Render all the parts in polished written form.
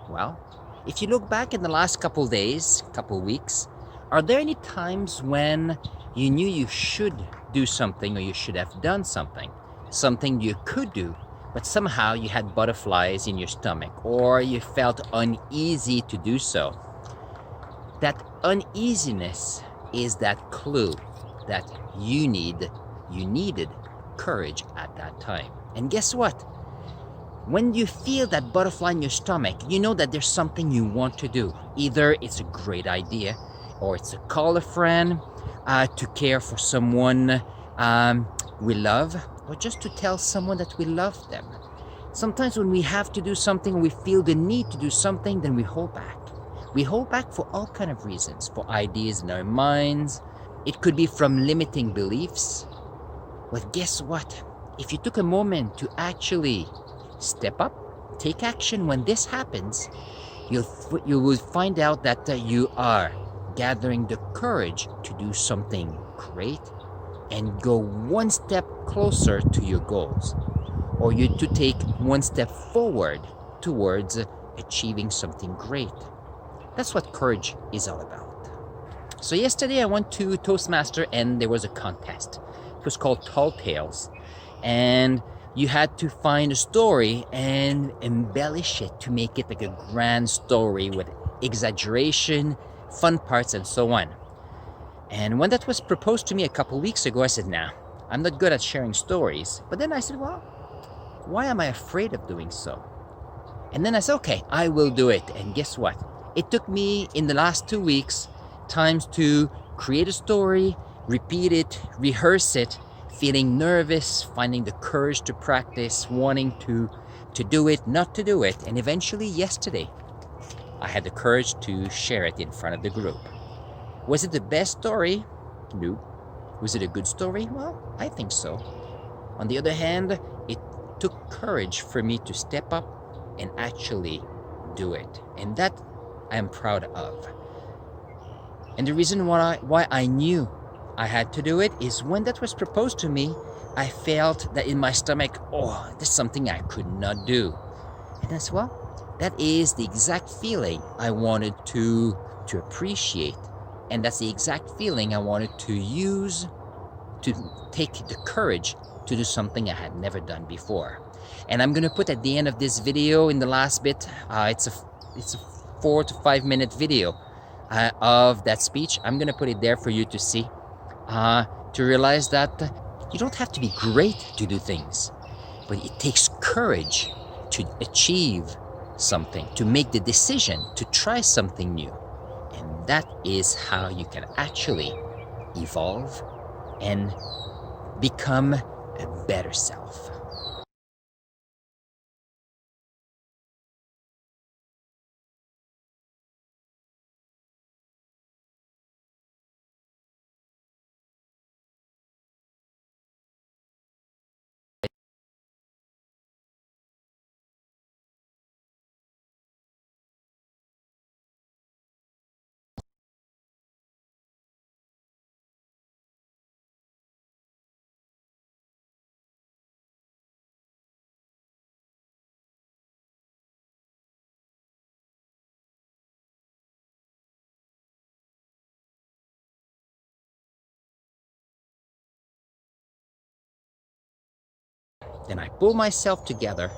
Well, if you look back in the last couple days, couple weeks, are there any times when you knew you should do something or you should have done something? Something you could do, but somehow you had butterflies in your stomach or you felt uneasy to do so. That uneasiness is that clue that you needed courage at that time. And guess what? When you feel that butterfly in your stomach, you know that there's something you want to do. Either it's a great idea, or it's to call a friend, to care for someone we love, or just to tell someone that we love them. Sometimes when we have to do something, we feel the need to do something, then we hold back. We hold back for all kinds of reasons, for ideas in our minds. It could be from limiting beliefs. But guess what? If you took a moment to actually step up, take action when this happens, you will find out that you are gathering the courage to do something great and go one step closer to your goals, or you to take one step forward towards achieving something great. That's what courage is all about. So yesterday I went to Toastmaster and there was a contest. It was called Tall Tales, and you had to find a story and embellish it to make it like a grand story with exaggeration, fun parts, and so on. And when that was proposed to me a couple weeks ago, I said, nah, I'm not good at sharing stories. But then I said, well, why am I afraid of doing so? And then I said, okay, I will do it. And guess what? It took me in the last 2 weeks times to create a story, repeat it, rehearse it, feeling nervous, finding the courage to practice, wanting to do it, not to do it. And eventually yesterday, I had the courage to share it in front of the group. Was it the best story? No. Was it a good story? Well, I think so. On the other hand, it took courage for me to step up and actually do it. And that I am proud of. And the reason why I knew I had to do it is when that was proposed to me, I felt that in my stomach, oh, there's something I could not do. And as well, that is the exact feeling I wanted to appreciate. And that's the exact feeling I wanted to use to take the courage to do something I had never done before. And I'm gonna put at the end of this video, in the last bit, it's a 4 to 5 minute video of that speech. I'm gonna put it there for you to see, to realize that you don't have to be great to do things, but it takes courage to achieve something, to make the decision to try something new. And that is how you can actually evolve and become a better self. Then I pull myself together,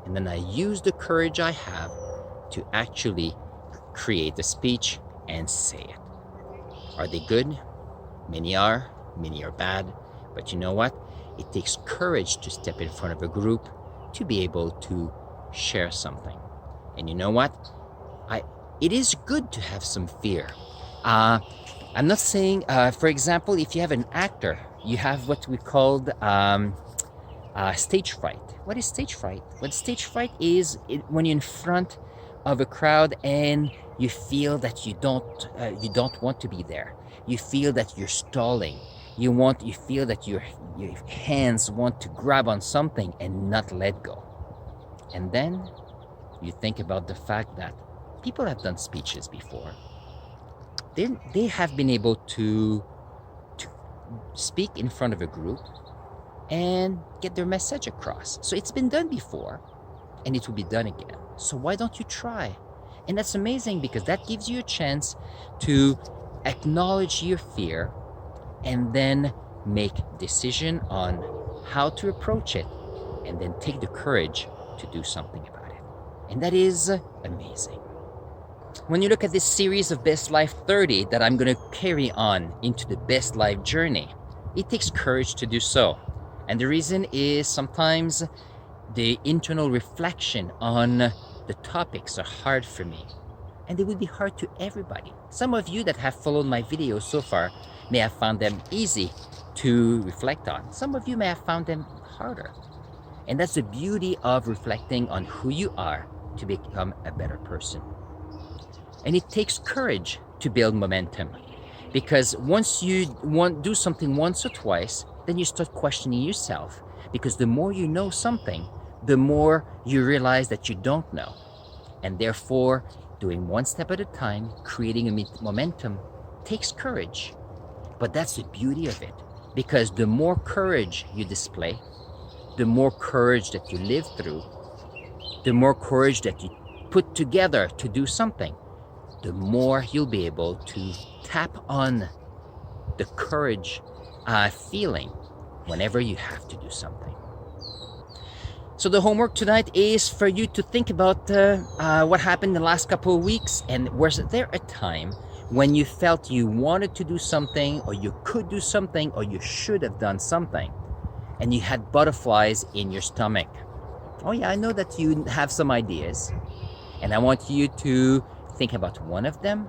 and then I use the courage I have to actually create the speech and say it. Are they good? Many are bad. But you know what? It takes courage to step in front of a group to be able to share something. And you know what? It is good to have some fear. I'm not saying, for example, if you have an actor, you have what we called stage fright. What is stage fright? What stage fright is when you're in front of a crowd and you feel that you don't want to be there. You feel that you're stalling. You feel that your hands want to grab on something and not let go. And then you think about the fact that people have done speeches before. They have been able to speak in front of a group and get their message across. So it's been done before, and it will be done again. So why don't you try? And that's amazing because that gives you a chance to acknowledge your fear and then make decision on how to approach it and then take the courage to do something about it. And that is amazing. When you look at this series of Best Life 30 that I'm going to carry on into the Best Life journey, it takes courage to do so. And the reason is sometimes the internal reflection on the topics are hard for me. And they will be hard to everybody. Some of you that have followed my videos so far may have found them easy to reflect on. Some of you may have found them harder. And that's the beauty of reflecting on who you are to become a better person. And it takes courage to build momentum, because once you do something once or twice, then you start questioning yourself, because the more you know something, the more you realize that you don't know. And therefore, doing one step at a time, creating a momentum takes courage. But that's the beauty of it, because the more courage you display, the more courage that you live through, the more courage that you put together to do something, the more you'll be able to tap on the courage feeling whenever you have to do something. So the homework tonight is for you to think about what happened the last couple of weeks, and was there a time when you felt you wanted to do something, or you could do something, or you should have done something, and you had butterflies in your stomach? Oh yeah, I know that you have some ideas, and I want you to think about one of them,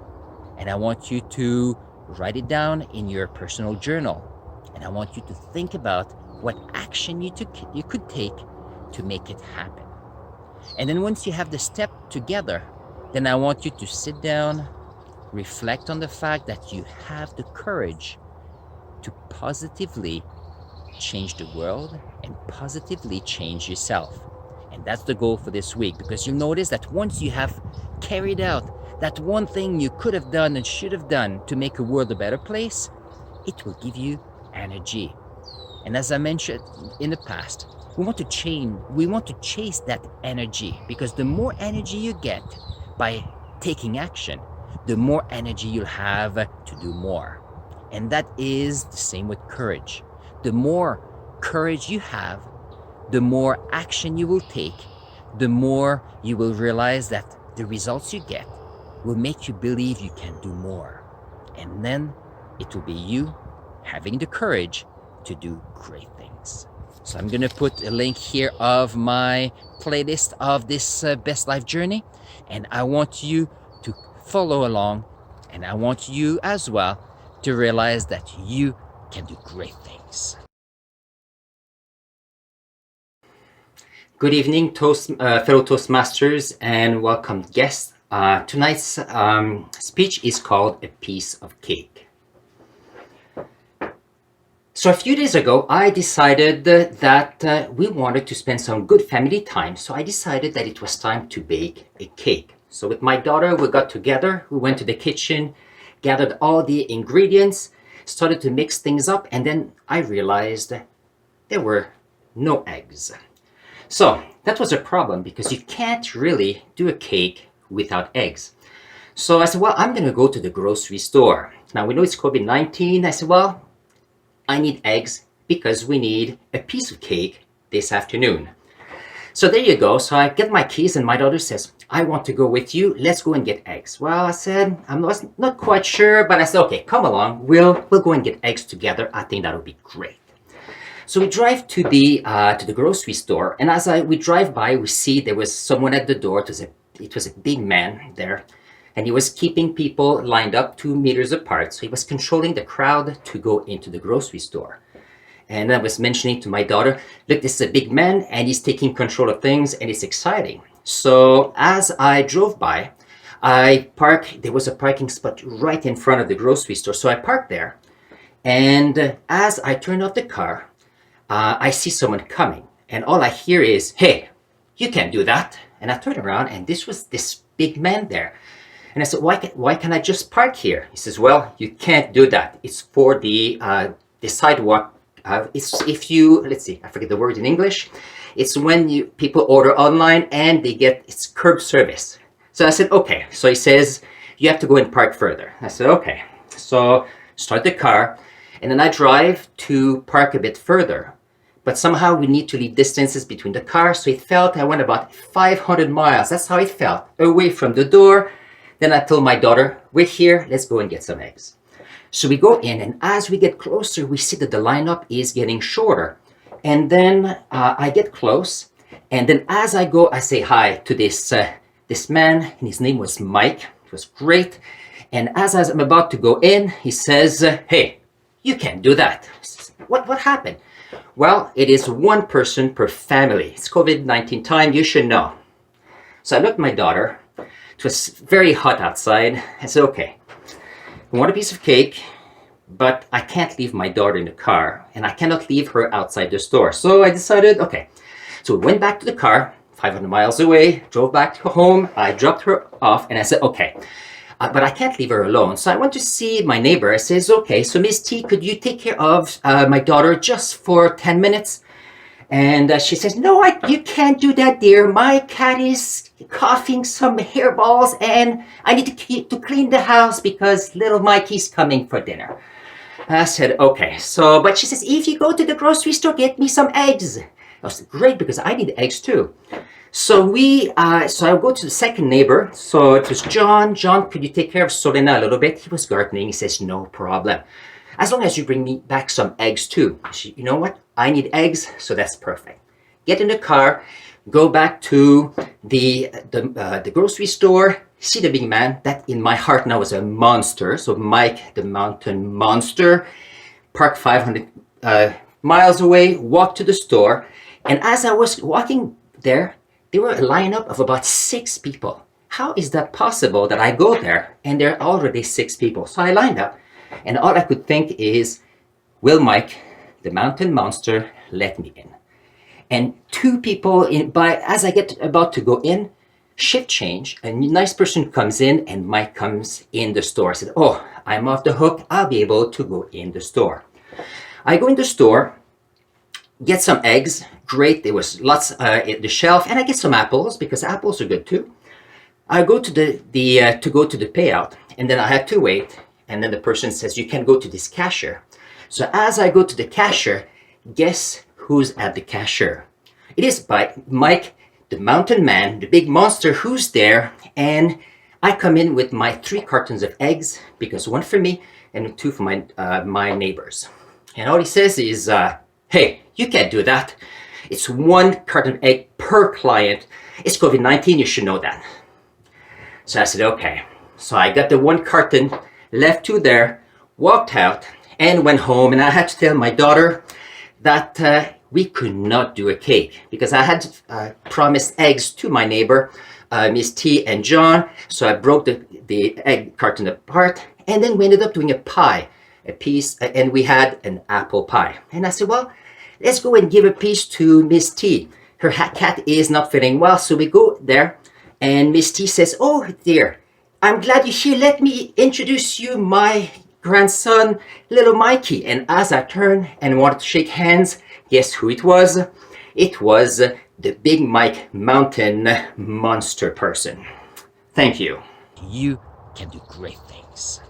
and I want you to write it down in your personal journal, and I want you to think about what action you could take to make it happen. And then once you have the step together, then I want you to sit down, reflect on the fact that you have the courage to positively change the world and positively change yourself. And that's the goal for this week, because you'll notice that once you have carried out that one thing you could have done and should have done to make a world a better place, it will give you energy. And as I mentioned in the past, we want to chase that energy, because the more energy you get by taking action, the more energy you'll have to do more. And that is the same with courage. The more courage you have, the more action you will take, the more you will realize that the results you get will make you believe you can do more. And then it will be you having the courage to do great things. So I'm gonna put a link here of my playlist of this Best Life journey, and I want you to follow along, and I want you as well to realize that you can do great things. Good evening, fellow Toastmasters, and welcome guests. Tonight's speech is called A Piece of Cake. So a few days ago, I decided that we wanted to spend some good family time. So I decided that it was time to bake a cake. So with my daughter, we got together, we went to the kitchen, gathered all the ingredients, started to mix things up, and then I realized there were no eggs. So that was a problem, because you can't really do a cake without eggs. So I said, well, I'm going to go to the grocery store. Now we know it's COVID-19. I said, well, I need eggs because we need a piece of cake this afternoon. So there you go. So I get my keys and my daughter says, I want to go with you. Let's go and get eggs. Well, I said, I'm not quite sure, but I said, okay, come along. We'll go and get eggs together. I think that'll be great. So we drive to the grocery store, and as we drive by, we see there was someone at the door. It was a big man there, and he was keeping people lined up 2 meters apart. So he was controlling the crowd to go into the grocery store. And I was mentioning to my daughter, look, this is a big man, and he's taking control of things, and it's exciting. So as I drove by, there was a parking spot right in front of the grocery store. So I parked there, and as I turned off the car, I see someone coming, and all I hear is, hey, you can't do that. And I turned around, and this was this big man there. And I said, why can't I just park here? He says, well, you can't do that. It's for the sidewalk. Let's see, I forget the word in English. It's when people order online and it's curb service. So I said, okay. So he says, you have to go and park further. I said, okay. So start the car, and then I drive to park a bit further. But somehow we need to leave distances between the cars, so it felt I went about 500 miles. That's how it felt, away from the door. Then I told my daughter, wait here, let's go and get some eggs. So we go in, and as we get closer, we see that the lineup is getting shorter. And then I get close, and then as I go, I say hi to this man, and his name was Mike. It was great. And as I'm about to go in, he says, hey, you can't do that. What happened? Well, it is one person per family. It's COVID-19 time, you should know. So I looked at my daughter. It was very hot outside. I said, okay, I want a piece of cake, but I can't leave my daughter in the car, and I cannot leave her outside the store. So I decided, okay. So we went back to the car, 500 miles away, drove back to home. I dropped her off, and I said, okay, but I can't leave her alone. So I went to see my neighbor. I says, okay, so Miss T, could you take care of my daughter just for 10 minutes? And she says, no, you can't do that, dear. My cat is coughing some hairballs, and I need to clean the house because little Mikey's coming for dinner. I said, okay. So, but she says, if you go to the grocery store, get me some eggs. I was great because I need eggs too. So so I go to the second neighbor. So it was John. John, could you take care of Solena a little bit? He was gardening. He says, no problem. As long as you bring me back some eggs too. You know what? I need eggs, so that's perfect. Get in the car, go back to the grocery store, see the big man. That in my heart now was a monster. So Mike, the mountain monster, parked 500 miles away, walked to the store. And as I was walking there were a lineup of about 6 people. How is that possible that I go there and there are already 6 people? So I lined up, and all I could think is, will Mike, the mountain monster, let me in? And 2 people as I get about to go in, shift change, a nice person comes in, and Mike comes in the store. I said, oh, I'm off the hook. I'll be able to go in the store. I go in the store, get some eggs. Great, there was lots at the shelf, and I get some apples because apples are good too. I go to the payout, and then I had to wait, and then the person says, you can go to this cashier. So as I go to the cashier, guess who's at the cashier? It is by Mike, the mountain man, the big monster, who's there. And I come in with my 3 cartons of eggs, because 1 for me and 2 for my neighbors. And all he says is, hey, you can't do that. It's 1 carton of egg per client. It's COVID-19, you should know that. So I said, okay. So I got the 1 carton, left 2 there, walked out, and went home. And I had to tell my daughter that we could not do a cake because I had promised eggs to my neighbor, Miss T and John. So I broke the egg carton apart, and then we ended up doing a pie, a piece, and we had an apple pie. And I said, well, let's go and give a piece to Miss T. Her cat is not feeling well, so we go there, and Miss T says, oh dear, I'm glad you're here. Let me introduce you my grandson, little Mikey. And as I turned and wanted to shake hands, guess who it was? It was the big Mike mountain monster person. Thank you. You can do great things.